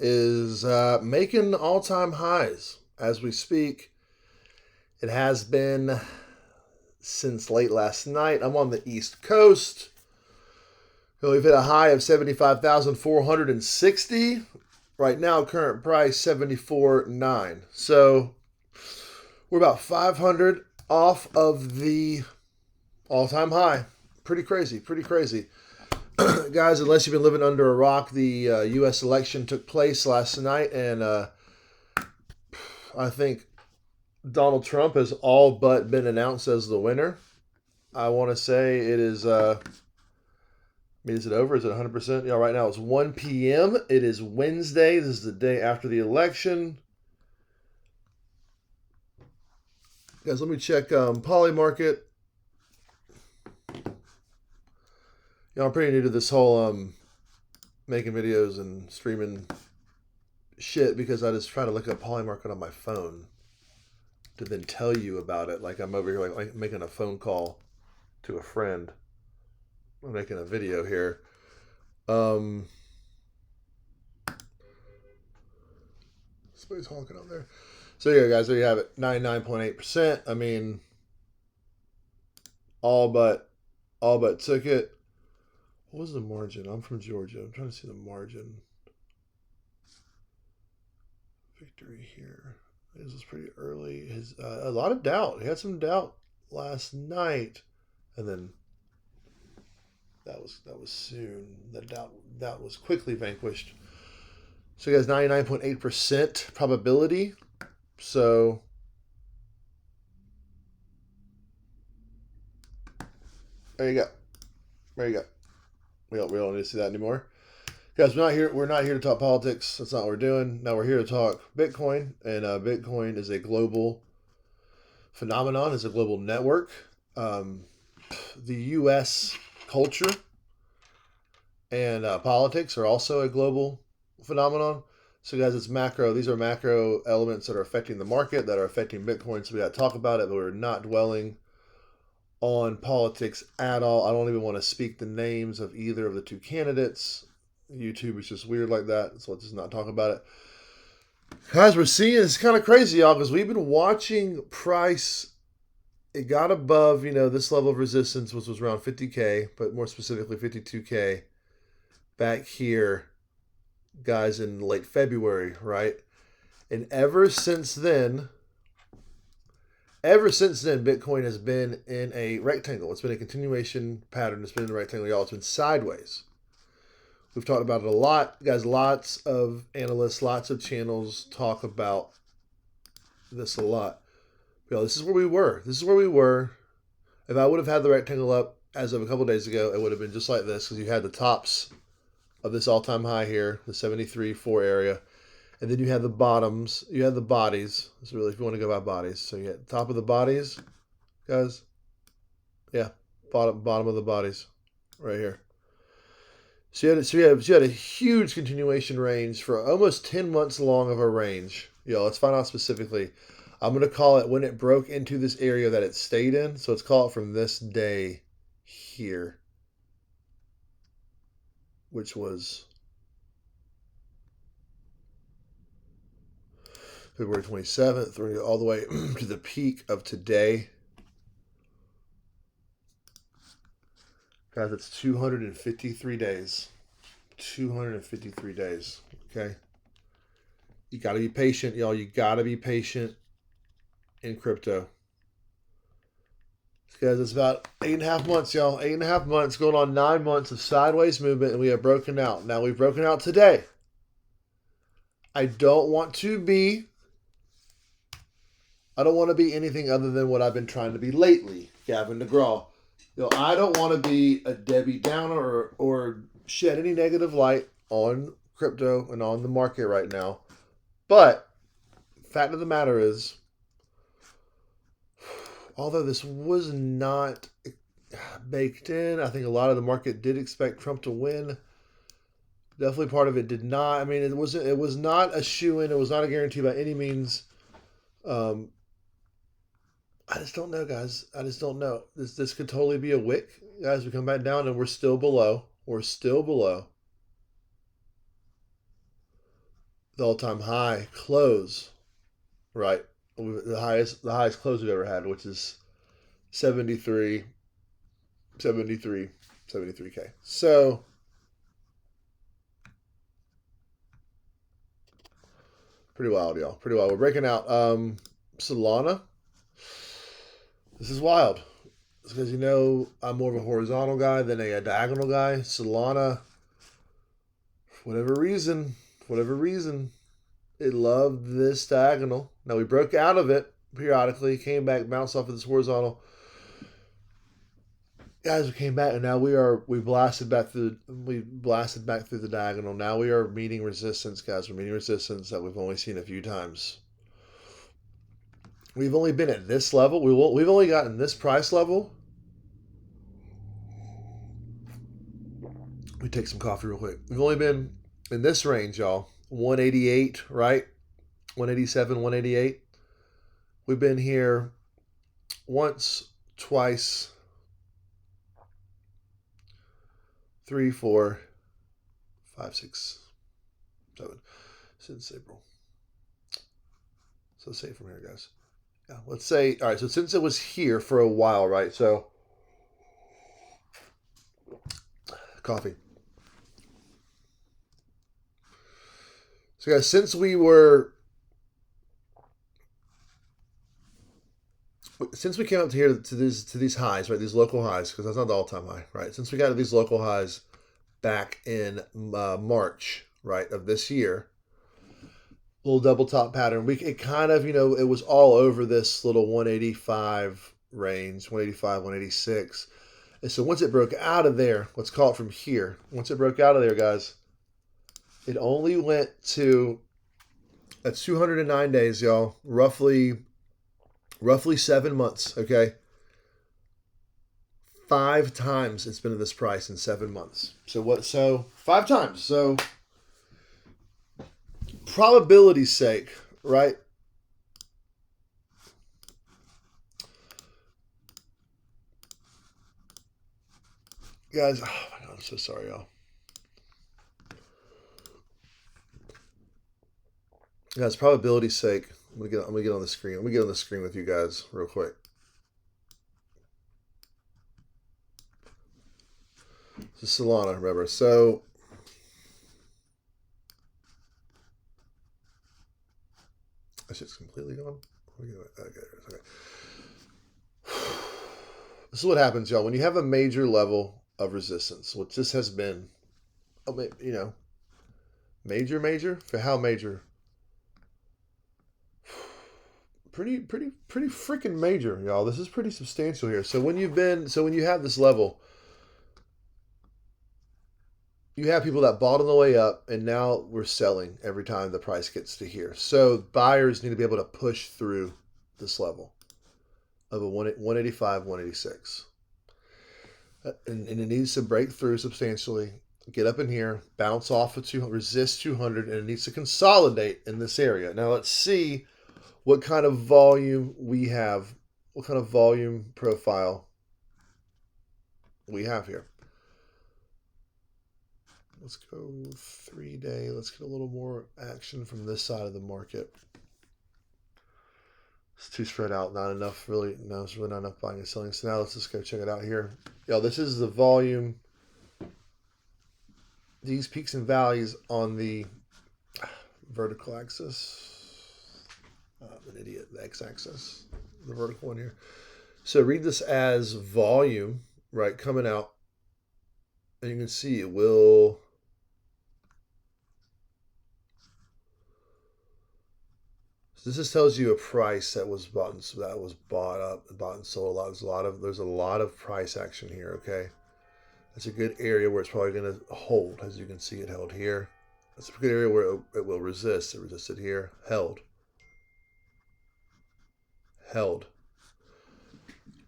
is making all-time highs as we speak. It has been since late last night. I'm on the East Coast. We've hit a high of 75,460. Right now, current price 74.9. So we're about 500 off of the all-time high. Pretty crazy, pretty crazy. Guys, unless you've been living under a rock, the U.S. election took place last night, and I think Donald Trump has all but been announced as the winner. I want to say it is, is it over? Is it 100%? Yeah, right now it's 1 p.m. It is Wednesday. This is the day after the election. Guys, let me check Poly Market. I'm pretty new to this whole making videos and streaming shit because I just try to look up Poly Market on my phone to then tell you about it. Like I'm over here like making a phone call to a friend. I'm making a video here. Somebody's honking out there. So yeah, guys, there you have it. 99.8%. I mean, all but took it. What was the margin? I'm from Georgia. I'm trying to see the margin. Victory here. This is pretty early. His a lot of doubt. He had some doubt last night, and then that was soon. The doubt was quickly vanquished. So, guys, 99.8% probability. So, there you go. There you go. We don't need to see that anymore. Guys, we're not here to talk politics. That's not what we're doing. Now we're here to talk Bitcoin. And Bitcoin is a global phenomenon. It's a global network. The U.S. culture and politics are also a global phenomenon. So, guys, it's macro. These are macro elements that are affecting the market, that are affecting Bitcoin. So we got to talk about it, but we're not dwelling on politics at all. I don't even want to speak the names of either of the two candidates. YouTube is just weird like that, so let's just not talk about it. Guys, we're seeing it's kind of crazy, y'all, because we've been watching price. It got above, this level of resistance, which was around 50K, but more specifically 52K back here, guys, in late February, right? And ever since then, Bitcoin has been in a rectangle. It's been a continuation pattern. It's been in a rectangle, y'all. It's been sideways. We've talked about it a lot. Guys, lots of analysts, lots of channels talk about this a lot. Y'all, this is where we were. If I would have had the rectangle up as of a couple of days ago, it would have been just like this because you had the tops of this all-time high here, the 73.4 area. And then you have the bottoms. You have the bodies. So really, if you want to go by bodies. So you get top of the bodies, guys. Yeah, bottom of the bodies, right here. So you had a huge continuation range for almost 10 months long of a range. Let's find out specifically. I'm going to call it when it broke into this area that it stayed in. So let's call it from this day here, which was February 27th, all the way to the peak of today. Guys, it's 253 days. 253 days, okay? You got to be patient, y'all. You got to be patient in crypto. Guys, it's about 8.5 months, y'all. 8.5 months, going on 9 months of sideways movement, and we have broken out. Now, we've broken out today. I don't want to be anything other than what I've been trying to be lately, Gavin DeGraw. I don't want to be a Debbie Downer or shed any negative light on crypto and on the market right now. But fact of the matter is, although this was not baked in, I think a lot of the market did expect Trump to win. Definitely part of it did not. I mean, it was not a shoo-in. It was not a guarantee by any means. I just don't know, guys. I just don't know. This could totally be a wick. Guys, we come back down and we're still below. We're still below the all-time high close, right? The highest close we've ever had, which is 73, 73, 73K. So pretty wild, y'all. Pretty wild. We're breaking out Solana. This is wild. It's because I'm more of a horizontal guy than a diagonal guy. Solana, for whatever reason, it loved this diagonal. Now we broke out of it periodically, came back, bounced off of this horizontal. Guys, we came back, and now we blasted back through the diagonal. Now we are meeting resistance, guys. We're meeting resistance that we've only seen a few times. We've only been at this level. We've only gotten this price level. Let me take some coffee real quick. We've only been in this range, y'all. 188, right? 187, 188. We've been here once, twice, 3, 4, 5, 6, 7 since April. So let's say from here, guys. Yeah, let's say, all right, so since it was here for a while, right? So, coffee. So, guys, since we came up to here to these highs, right? These local highs, because that's not the all-time high, right? Since we got to these local highs back in March, right, of this year, little double top pattern. It kind of, it was all over this little 185 range, 185, 186. And so once it broke out of there, let's call it from here. Once it broke out of there, guys, it only went to, that's 209 days, y'all. Roughly 7 months, okay? 5 times it's been at this price in 7 months. So 5 times. So probability's sake, right? Guys, oh my God, I'm so sorry, y'all. Guys, probability's sake, I'm gonna get on the screen. Let me get on the screen with you guys real quick. This is Solana, remember. So that shit's completely gone. Okay. This is what happens, y'all. When you have a major level of resistance, which this has been, major for how major? Pretty freaking major, y'all. This is pretty substantial here. So when you have this level, you have people that bought on the way up, and now we're selling every time the price gets to here. So buyers need to be able to push through this level of a 185, 186. And it needs to break through substantially, get up in here, bounce off of 200, resist 200, and it needs to consolidate in this area. Now let's see what kind of volume we have, what kind of volume profile we have here. Let's go 3-day. Let's get a little more action from this side of the market. It's too spread out. Not enough, really. No, it's really not enough buying and selling. So now let's just go check it out here. Yo, this is the volume. These peaks and valleys on the vertical axis. I'm an idiot. The x-axis. The vertical one here. So read this as volume, right, coming out. And you can see it will... So this just tells you a price that was bought and sold a lot. There's a lot of price action here. Okay, that's a good area where it's probably going to hold. As you can see, it held here. That's a good area where it will resist. It resisted here, held.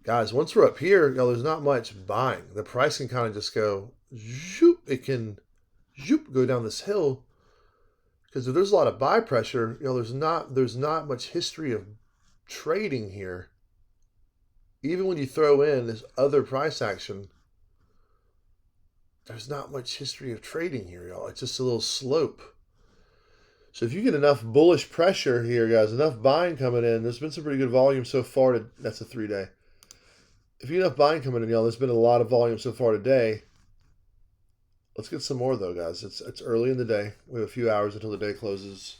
Guys, once we're up here, there's not much buying. The price can kind of just go zoop. It can zoop go down this hill. Because if there's a lot of buy pressure, there's not much history of trading here. Even when you throw in this other price action, there's not much history of trading here, y'all. It's just a little slope. So if you get enough bullish pressure here, guys, enough buying coming in, there's been some pretty good volume so far. That's a 3-day. If you get enough buying coming in, y'all, there's been a lot of volume so far today. Let's get some more, though, guys. It's early in the day. We have a few hours until the day closes.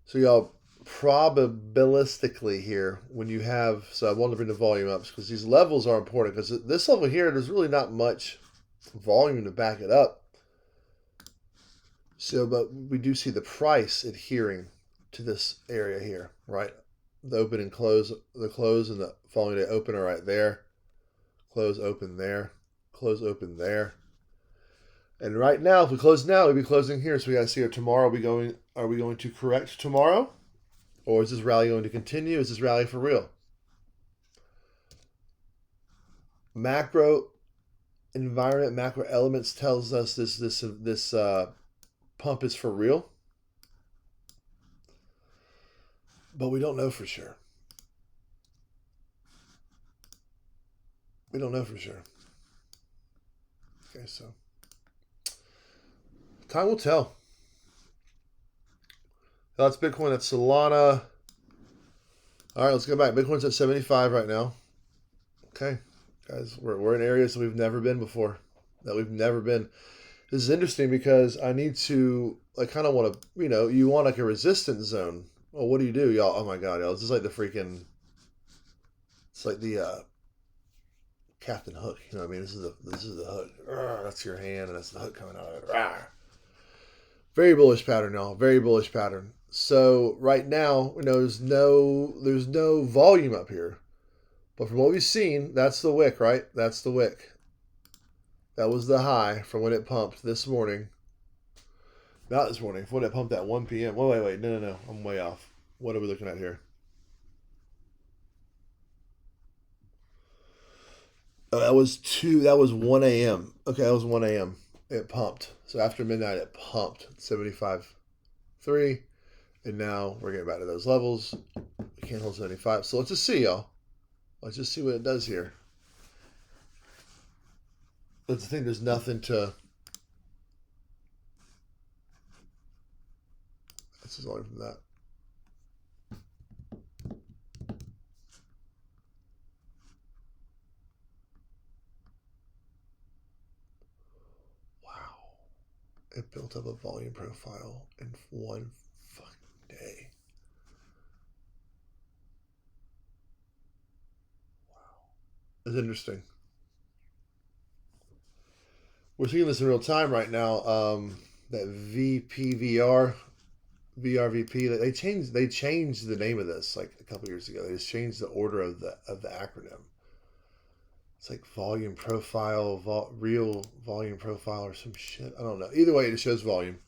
So, y'all, probabilistically here, when you have, so I wanted to bring the volume up because these levels are important, because this level here, there's really not much volume to back it up. So, but we do see the price adhering to this area here, right? The open and close, the close and the following day open are right there. Close, open there. Close, open there. And right now, if we close now, we'd be closing here. So we got to see, tomorrow are we going to correct tomorrow? Or is this rally going to continue? Is this rally for real? Macro environment, macro elements tells us this pump is for real. But we don't know for sure. We don't know for sure. Okay, so time will tell. That's Bitcoin. That's Solana. All right, let's go back. Bitcoin's at 75 right now. Okay, guys, we're in areas that we've never been before. This is interesting because I need to, I kind of want to, you want like a resistance zone. Well, what do you do, y'all? Oh my God, y'all. This is like the freaking, it's like the Captain Hook. You know what I mean? This is the hook. That's your hand, and that's the hook coming out of it. Very bullish pattern, y'all. Very bullish pattern. So right now, there's no volume up here, but from what we've seen, that's the wick, right? That's the wick. That was the high from when it pumped this morning. Not this morning. When it pumped at 1 p.m. Wait. No. I'm way off. What are we looking at here? Oh, that was 1 a.m. Okay, that was 1 a.m. It pumped. So after midnight, it pumped 75.3. And now we're getting back to those levels. We can't hold 75. So let's just see, y'all. Let's just see what it does here. That's the thing. There's nothing to... This is only from that. Wow. It built up a volume profile in one fucking day. Wow. It's interesting. We're seeing this in real time right now. That VPVR, VRVP. They changed the name of this like a couple years ago. They just changed the order of the acronym. It's like volume profile, real volume profile, or some shit. I don't know. Either way, it shows volume,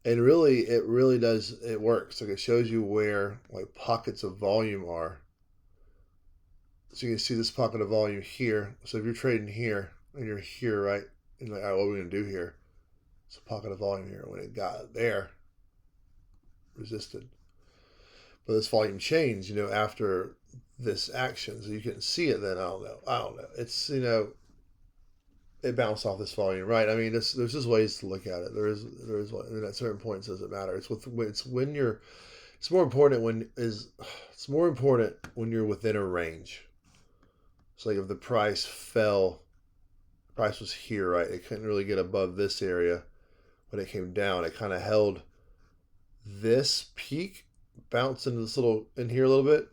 and it really does. It works. Like, it shows you where like pockets of volume are. So you can see this pocket of volume here. So if you're trading here and you're here, right, and like, all right, what are we gonna do here? It's a pocket of volume here. When it got there, resisted. But this volume changed, after this action. So you couldn't see it then. I don't know. It's, it bounced off this volume, right? I mean, there's just ways to look at it. There is, and at certain points, doesn't matter. It's more important when you're within a range. So like if the price fell, the price was here, right? It couldn't really get above this area. When it came down, it kind of held this peak, bounced into this in here a little bit.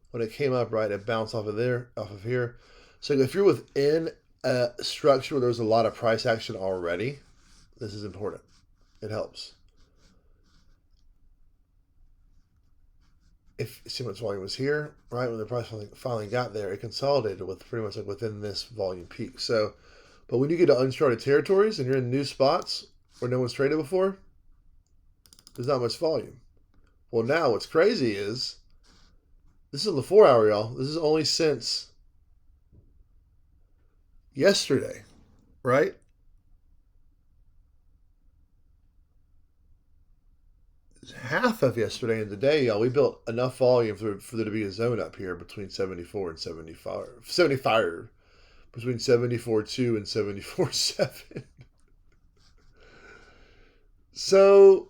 When it came up, right, it bounced off of here. So if you're within a structure where there's a lot of price action already, this is important. It helps. If see much volume was here, right, when the price finally got there, it consolidated with pretty much like within this volume peak. So, but when you get to uncharted territories and you're in new spots where no one's traded before, there's not much volume. Well, now what's crazy is this is on the 4 hour, y'all. This is only since yesterday, right? Half of yesterday and today, y'all, we built enough volume for there to be a zone up here between 74 and 75. between 74.2 and 74.7. So,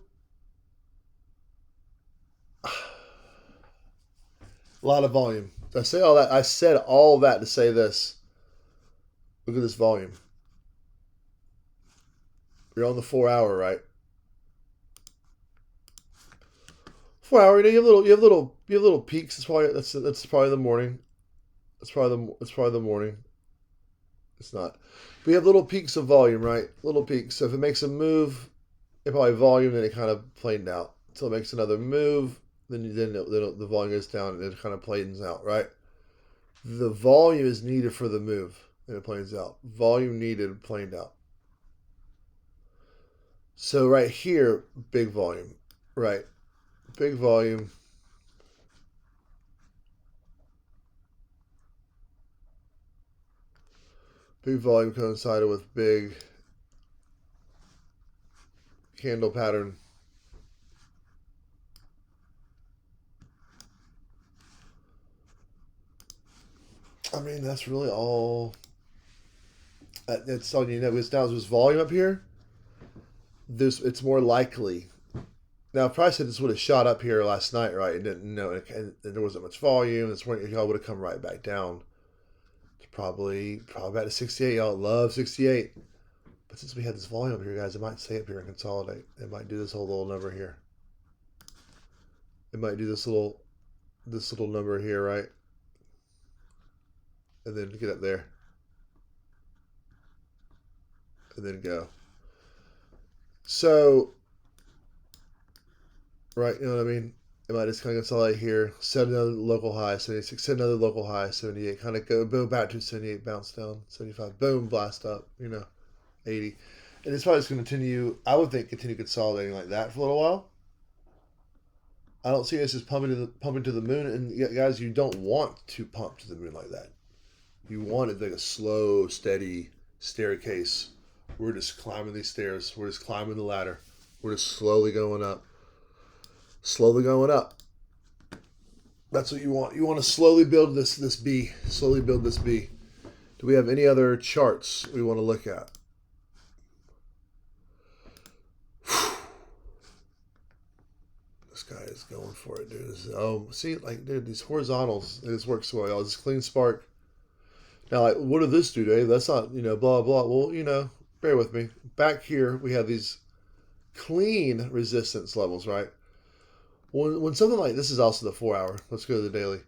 a lot of volume. I say all that. I said all that to say this. Look at this volume. You're on the 4 hour, right? 4 hour. You have little peaks. That's probably the morning. It's probably the morning. It's not. We have little peaks of volume, right? Little peaks. So if it makes a move, it probably volume, then it kind of planed out. Until it makes another move, then the volume goes down and it kind of planes out, right? The volume is needed for the move, and it planes out. Volume needed, planed out. So right here, big volume, right? Big volume. Big volume coincided with big candle pattern. I mean, that's really all. That's all you know. Because now there's volume up here. It's more likely. Now, if I said this would have shot up here last night, right? And didn't know, and there wasn't much volume. This morning, y'all would have come right back down. It's probably back to 68. Y'all love 68. But since we had this volume up here, guys, it might stay up here and consolidate. It might do this whole little number here. It might do this little number here, right? And then get up there. And then go. So, right, you know what I mean? It might just kind of consolidate here, set another local high, 76, set another local high, 78, kind of go boom back to 78, bounce down, 75, boom, blast up, 80. And it's probably just going to continue, I would think, continue consolidating like that for a little while. I don't see us just pumping to the moon. And guys, you don't want to pump to the moon like that. You want it like a slow, steady staircase. We're just climbing these stairs. We're just climbing the ladder. We're just slowly going up. Slowly going up. That's what you want. You want to slowly build this B. Slowly build this B. Do we have any other charts we want to look at? This guy is going for it, dude. See, like, dude, these horizontals, this works so well. This clean spark. Now, like, what did this do, Dave? That's not, blah, blah. Well, bear with me. Back here, we have these clean resistance levels, right? When something like this is also the 4 hour. Let's go to the daily.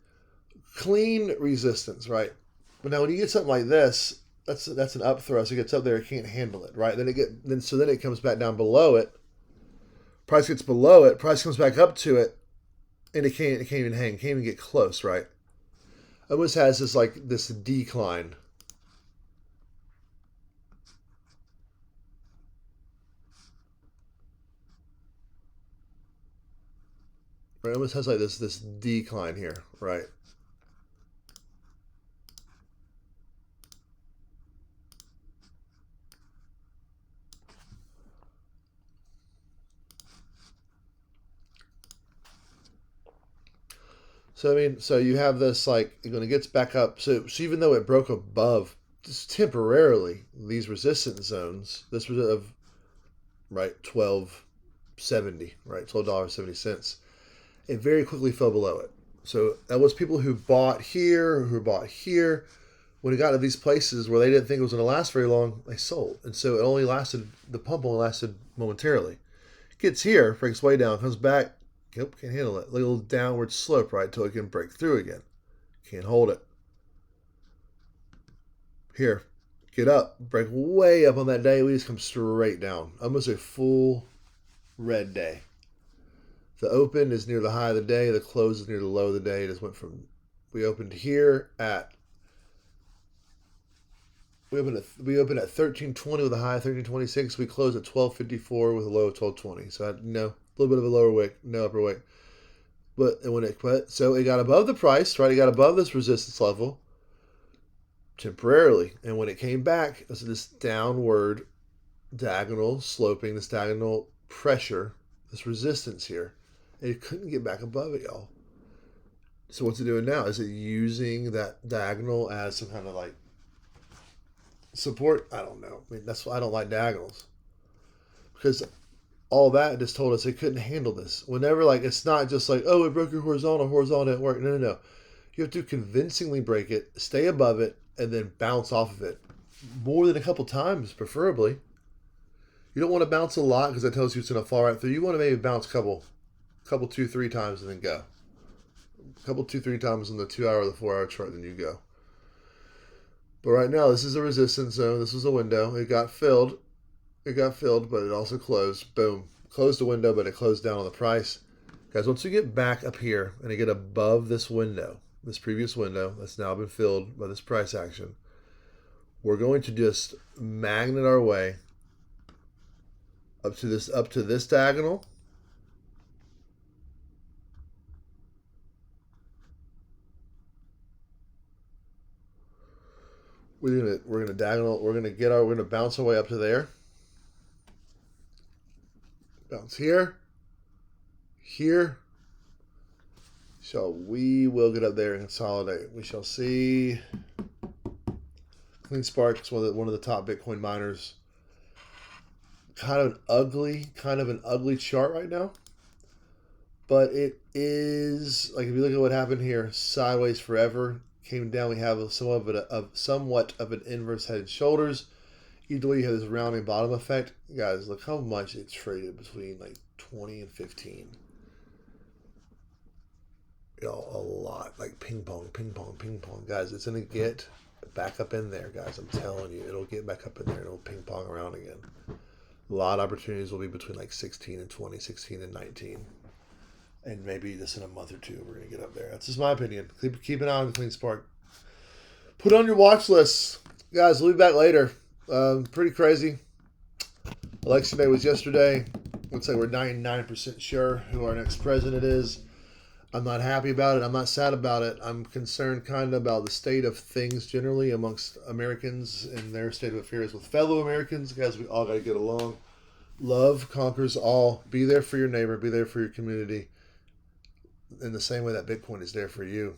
Clean resistance, right? But now when you get something like this, that's an up thrust. It gets up there, it can't handle it, right? Then it comes back down below it. Price gets below it. Price comes back up to it, and it can't even hang. Can't even get close, right? It almost has this decline. Right, it almost has like this decline here, right? So I mean, so you have this when it gets back up. So even though it broke above just temporarily these resistance zones, this was of right $12.70, right, $12.70. It very quickly fell below it. So that was people who bought here, who bought here. When it got to these places where they didn't think it was going to last very long, they sold. And so the pump only lasted momentarily. It gets here, breaks way down, comes back. Nope, can't handle it. Little downward slope, right, until it can break through again. Can't hold it. Here, get up, break way up on that day. We just come straight down. Almost a full red day. The open is near the high of the day. The close is near the low of the day. It just went from, we opened at 1320 with a high of 1326. We closed at 1254 with a low of 1220. So a little bit of a lower wick, no upper wick. So it got above the price, right? It got above this resistance level temporarily. And when it came back, it was this downward diagonal sloping, this diagonal pressure, this resistance here. It couldn't get back above it, y'all. So what's it doing now? Is it using that diagonal as some kind of Support, I don't know. I mean, that's why I don't like diagonals. Because all that just told us it couldn't handle this. Whenever, like, it's not just like, oh, it broke your horizontal didn't work. No, no, no. You have to convincingly break it, stay above it, and then bounce off of it. More than a couple times, preferably. You don't want to bounce a lot because that tells you it's going to fall right through. You want to maybe bounce a couple, 2, 3 times and then go. A couple, 2, 3 times on the 2 hour or the 4 hour chart, then you go. But right now, this is a resistance zone. This was a window. It got filled. But it also closed. Boom. Closed the window, but it closed down on the price. Guys, once you get back up here and you get above this window, this previous window that's now been filled by this price action, we're going to just magnet our way up to this diagonal. We're gonna bounce our way up to there. Bounce here. So we will get up there and consolidate. We shall see. Clean Spark is one of the top Bitcoin miners. Kind of an ugly chart right now. But it is, like, if you look at what happened here, sideways forever, came down. We have somewhat of an inverse head and shoulders. Either way, you have this rounding bottom effect. Guys, look how much it traded between like 20 and 15. A lot. Like ping pong. Guys, it's going to get back up in there, guys. I'm telling you, it'll get back up in there and it'll ping pong around again. A lot of opportunities will be between like 16 and 20, 16 and 19. And maybe just in a month or two, we're going to get up there. That's just my opinion. Keep an eye on the Clean Spark. Put on your watch list. Guys, we'll be back later. Pretty crazy. Election day was yesterday. Looks like we're 99% sure who our next president is. I'm not happy about it. I'm not sad about it. I'm concerned kind of about the state of things generally amongst Americans and their state of affairs with fellow Americans. Guys, we all got to get along. Love conquers all. Be there for your neighbor. Be there for your community. In the same way that Bitcoin is there for you.